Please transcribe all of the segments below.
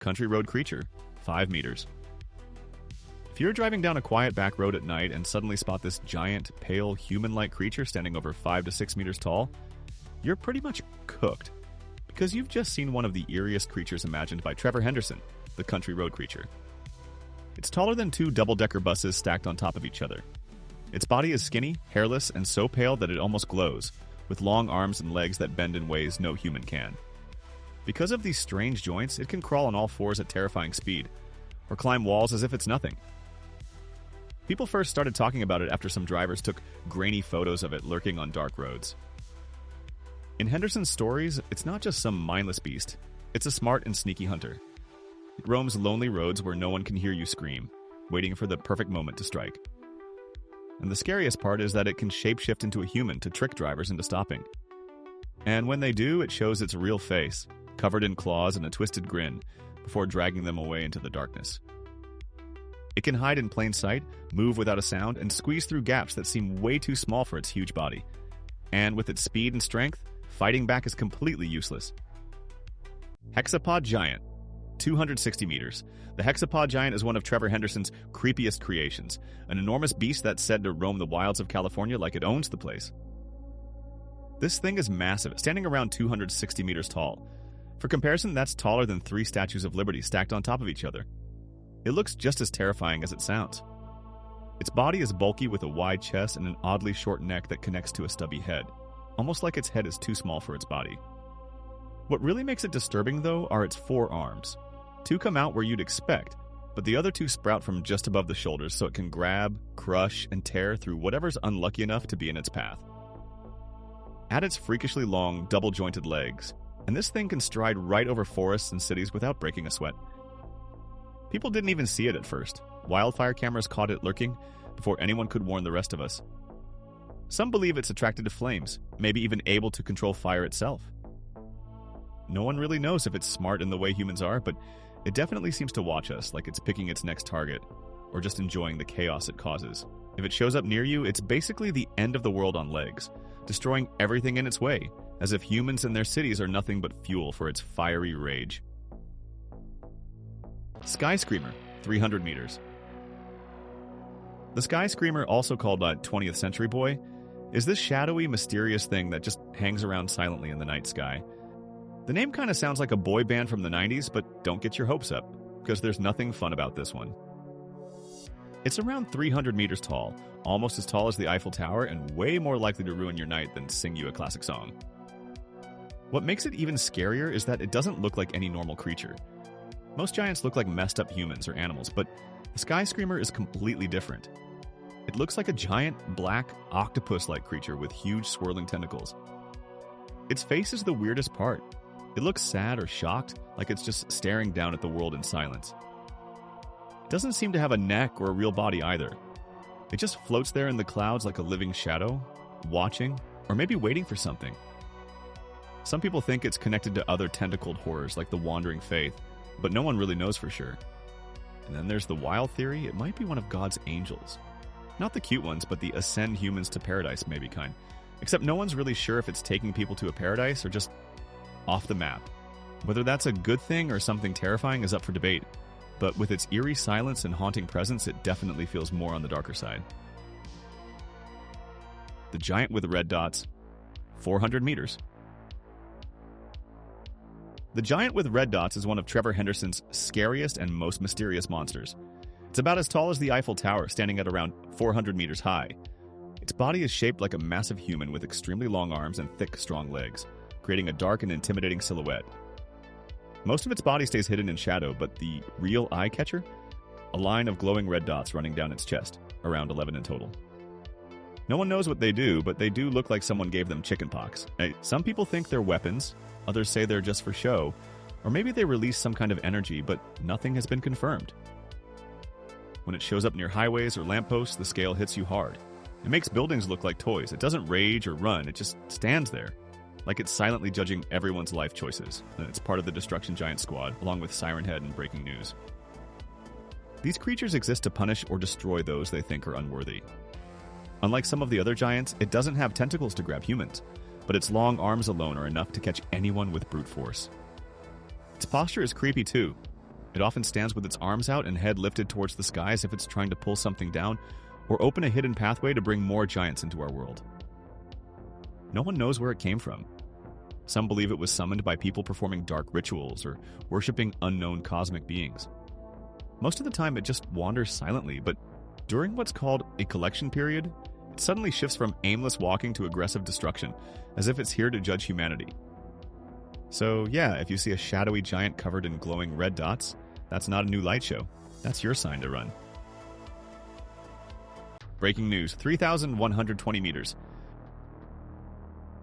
country road creature, 5 meters. If you're driving down a quiet back road at night and suddenly spot this giant, pale, human-like creature standing over 5 to 6 meters tall, you're pretty much cooked, because you've just seen one of the eeriest creatures imagined by Trevor Henderson, the country road creature. It's taller than 2 double-decker buses stacked on top of each other. Its body is skinny, hairless, and so pale that it almost glows, with long arms and legs that bend in ways no human can. Because of these strange joints, it can crawl on all fours at terrifying speed, or climb walls as if it's nothing. People first started talking about it after some drivers took grainy photos of it lurking on dark roads. In Henderson's stories, it's not just some mindless beast, it's a smart and sneaky hunter. It roams lonely roads where no one can hear you scream, waiting for the perfect moment to strike. And the scariest part is that it can shapeshift into a human to trick drivers into stopping. And when they do, it shows its real face, covered in claws and a twisted grin, before dragging them away into the darkness. It can hide in plain sight, move without a sound, and squeeze through gaps that seem way too small for its huge body. And with its speed and strength, fighting back is completely useless. Hexapod Giant, 260 meters. The hexapod giant is one of Trevor Henderson's creepiest creations, an enormous beast that's said to roam the wilds of California like it owns the place. This thing is massive, standing around 260 meters tall. For comparison, that's taller than 3 statues of Liberty stacked on top of each other. It looks just as terrifying as it sounds. Its body is bulky with a wide chest and an oddly short neck that connects to a stubby head, almost like its head is too small for its body. What really makes it disturbing, though, are its 4 arms. 2 come out where you'd expect, but the other 2 sprout from just above the shoulders so it can grab, crush, and tear through whatever's unlucky enough to be in its path. Add its freakishly long, double-jointed legs, and this thing can stride right over forests and cities without breaking a sweat. People didn't even see it at first. Wildfire cameras caught it lurking before anyone could warn the rest of us. Some believe it's attracted to flames, maybe even able to control fire itself. No one really knows if it's smart in the way humans are, but it definitely seems to watch us like it's picking its next target, or just enjoying the chaos it causes. If it shows up near you, it's basically the end of the world on legs, destroying everything in its way, as if humans and their cities are nothing but fuel for its fiery rage. Sky Screamer, 300 meters. The Sky Screamer, also called a 20th Century Boy, is this shadowy, mysterious thing that just hangs around silently in the night sky. The name kind of sounds like a boy band from the 90s, but don't get your hopes up, because there's nothing fun about this one. It's around 300 meters tall, almost as tall as the Eiffel Tower, and way more likely to ruin your night than sing you a classic song. What makes it even scarier is that it doesn't look like any normal creature. Most giants look like messed up humans or animals, but the Sky Screamer is completely different. It looks like a giant, black, octopus-like creature with huge swirling tentacles. Its face is the weirdest part. It looks sad or shocked, like it's just staring down at the world in silence. It doesn't seem to have a neck or a real body either. It just floats there in the clouds like a living shadow, watching, or maybe waiting for something. Some people think it's connected to other tentacled horrors like the Wandering Faith, but no one really knows for sure. And then there's the wild theory it might be one of God's angels. Not the cute ones, but the ascend humans to paradise maybe kind. Except no one's really sure if it's taking people to a paradise or just off the map. Whether that's a good thing or something terrifying is up for debate, but with its eerie silence and haunting presence, it definitely feels more on the darker side. The Giant with Red Dots, 400 meters. The Giant with Red Dots is one of Trevor Henderson's scariest and most mysterious monsters. It's about as tall as the Eiffel Tower, standing at around 400 meters high. Its body is shaped like a massive human with extremely long arms and thick, strong legs, creating a dark and intimidating silhouette. Most of its body stays hidden in shadow, but the real eye-catcher? A line of glowing red dots running down its chest, around 11 in total. No one knows what they do, but they do look like someone gave them chickenpox. Some people think they're weapons, others say they're just for show, or maybe they release some kind of energy, but nothing has been confirmed. When it shows up near highways or lampposts, the scale hits you hard. It makes buildings look like toys. It doesn't rage or run, it just stands there, like it's silently judging everyone's life choices. And it's part of the Destruction Giant squad, along with Siren Head and Breaking News. These creatures exist to punish or destroy those they think are unworthy. Unlike some of the other giants, it doesn't have tentacles to grab humans, but its long arms alone are enough to catch anyone with brute force. Its posture is creepy too. It often stands with its arms out and head lifted towards the sky as if it's trying to pull something down or open a hidden pathway to bring more giants into our world. No one knows where it came from. Some believe it was summoned by people performing dark rituals or worshipping unknown cosmic beings. Most of the time, it just wanders silently, but during what's called a collection period, it suddenly shifts from aimless walking to aggressive destruction, as if it's here to judge humanity. So yeah, if you see a shadowy giant covered in glowing red dots, that's not a new light show. That's your sign to run. Breaking news, 3,120 meters.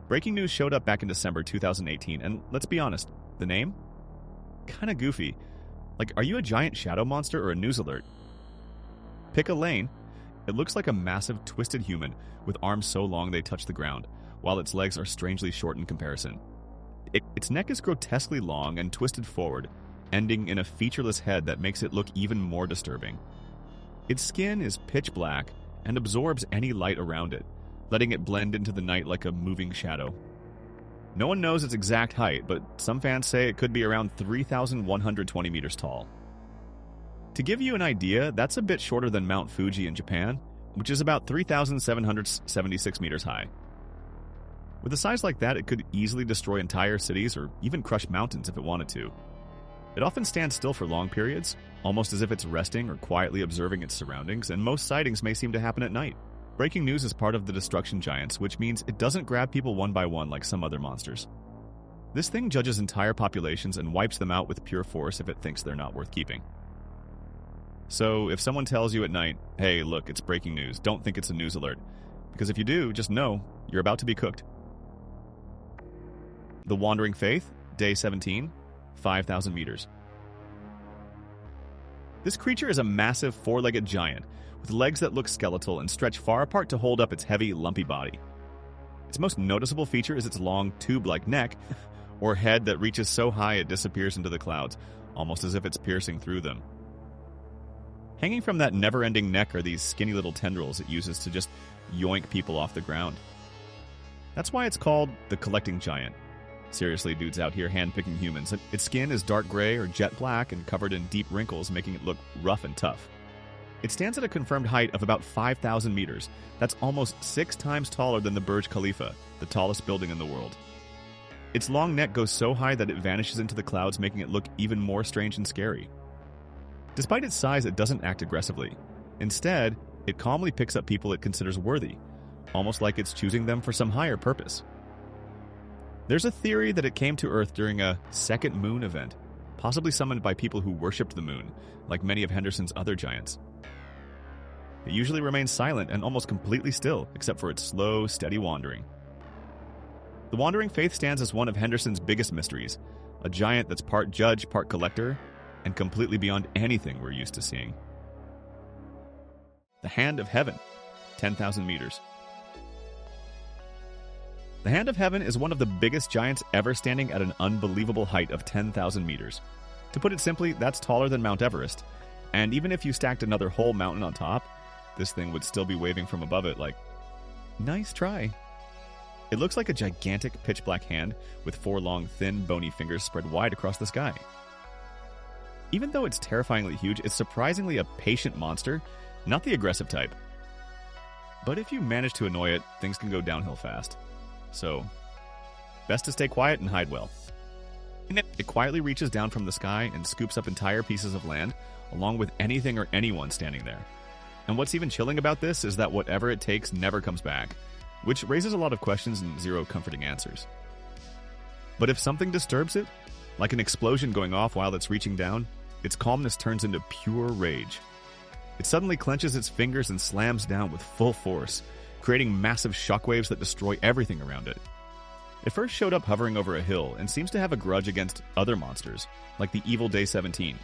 Breaking news showed up back in December 2018, and let's be honest, the name? Kinda goofy. Like, are you a giant shadow monster or a news alert? Pick a lane. It looks like a massive, twisted human with arms so long they touch the ground, while its legs are strangely short in comparison. Its neck is grotesquely long and twisted forward, ending in a featureless head that makes it look even more disturbing. Its skin is pitch black and absorbs any light around it, letting it blend into the night like a moving shadow. No one knows its exact height, but some fans say it could be around 3,120 meters tall. To give you an idea, that's a bit shorter than Mount Fuji in Japan, which is about 3,776 meters high. With a size like that, it could easily destroy entire cities or even crush mountains if it wanted to. It often stands still for long periods, almost as if it's resting or quietly observing its surroundings, and most sightings may seem to happen at night. Breaking news is part of the Destruction Giants, which means it doesn't grab people one by one like some other monsters. This thing judges entire populations and wipes them out with pure force if it thinks they're not worth keeping. So if someone tells you at night, hey, look, it's breaking news, don't think it's a news alert. Because if you do, just know you're about to be cooked. The Wandering Faith, Day 17, 5,000 meters. This creature is a massive four-legged giant with legs that look skeletal and stretch far apart to hold up its heavy, lumpy body. Its most noticeable feature is its long, tube-like neck, or head that reaches so high it disappears into the clouds, almost as if it's piercing through them. Hanging from that never-ending neck are these skinny little tendrils it uses to just yoink people off the ground. That's why it's called the Collecting Giant. Seriously, dudes out here handpicking humans. Its skin is dark gray or jet black and covered in deep wrinkles, making it look rough and tough. It stands at a confirmed height of about 5,000 meters. That's almost 6 times taller than the Burj Khalifa, the tallest building in the world. Its long neck goes so high that it vanishes into the clouds, making it look even more strange and scary. Despite its size, it doesn't act aggressively. Instead, it calmly picks up people it considers worthy, almost like it's choosing them for some higher purpose. There's a theory that it came to Earth during a second moon event, possibly summoned by people who worshipped the moon, like many of Henderson's other giants. It usually remains silent and almost completely still, except for its slow, steady wandering. The Wandering Faith stands as one of Henderson's biggest mysteries, a giant that's part judge, part collector, and completely beyond anything we're used to seeing. The Hand of Heaven, 10,000 meters. The Hand of Heaven is one of the biggest giants ever, standing at an unbelievable height of 10,000 meters. To put it simply, that's taller than Mount Everest, and even if you stacked another whole mountain on top, this thing would still be waving from above it like, nice try. It looks like a gigantic pitch-black hand with 4 long, thin, bony fingers spread wide across the sky. Even though it's terrifyingly huge, it's surprisingly a patient monster, not the aggressive type. But if you manage to annoy it, things can go downhill fast. So, best to stay quiet and hide well. It quietly reaches down from the sky and scoops up entire pieces of land, along with anything or anyone standing there. And what's even chilling about this is that whatever it takes never comes back, which raises a lot of questions and zero comforting answers. But if something disturbs it, like an explosion going off while it's reaching down, its calmness turns into pure rage. It suddenly clenches its fingers and slams down with full force, creating massive shockwaves that destroy everything around it. It first showed up hovering over a hill and seems to have a grudge against other monsters, like the evil Day 17.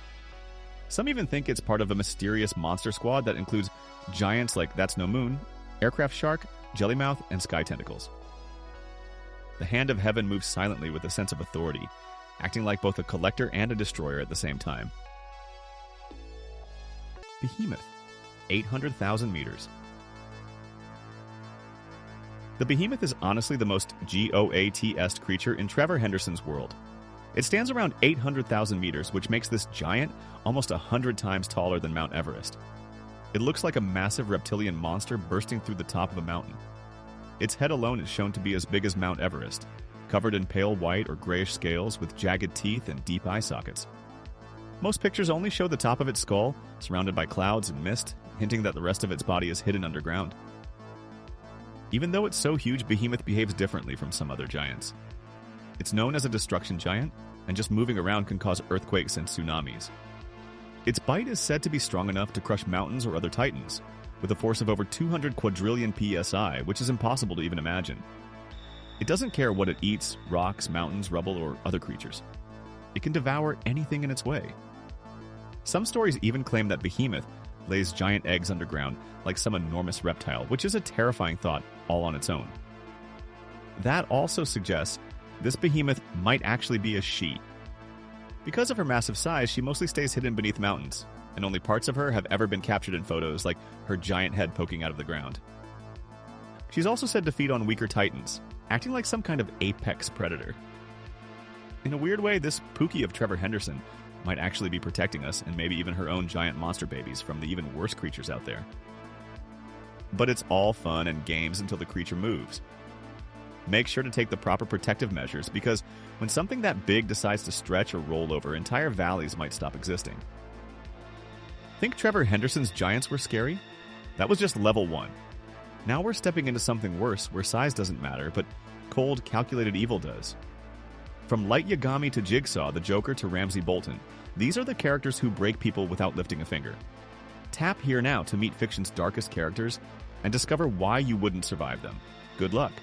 Some even think it's part of a mysterious monster squad that includes giants like That's No Moon, Aircraft Shark, Jellymouth, and Sky Tentacles. The Hand of Heaven moves silently with a sense of authority, acting like both a collector and a destroyer at the same time. Behemoth, 800,000 meters. The Behemoth is honestly the most GOAT-est creature in Trevor Henderson's world. It stands around 800,000 meters, which makes this giant almost 100 times taller than Mount Everest. It looks like a massive reptilian monster bursting through the top of a mountain. Its head alone is shown to be as big as Mount Everest, covered in pale white or grayish scales with jagged teeth and deep eye sockets. Most pictures only show the top of its skull, surrounded by clouds and mist, hinting that the rest of its body is hidden underground. Even though it's so huge, Behemoth behaves differently from some other giants. It's known as a destruction giant, and just moving around can cause earthquakes and tsunamis. Its bite is said to be strong enough to crush mountains or other titans, with a force of over 200 quadrillion psi, which is impossible to even imagine. It doesn't care what it eats, rocks, mountains, rubble, or other creatures. It can devour anything in its way. Some stories even claim that Behemoth lays giant eggs underground like some enormous reptile, which is a terrifying thought all on its own. That also suggests this behemoth might actually be a she. Because of her massive size, she mostly stays hidden beneath mountains, and only parts of her have ever been captured in photos, like her giant head poking out of the ground. She's also said to feed on weaker titans, acting like some kind of apex predator. In a weird way, this Pookie of Trevor Henderson might actually be protecting us, and maybe even her own giant monster babies, from the even worse creatures out there. But it's all fun and games until the creature moves. Make sure to take the proper protective measures, because when something that big decides to stretch or roll over, entire valleys might stop existing. Think Trevor Henderson's giants were scary? That was just level 1. Now we're stepping into something worse, where size doesn't matter, but cold, calculated evil does. From Light Yagami to Jigsaw, the Joker to Ramsay Bolton, these are the characters who break people without lifting a finger. Tap here now to meet fiction's darkest characters and discover why you wouldn't survive them. Good luck.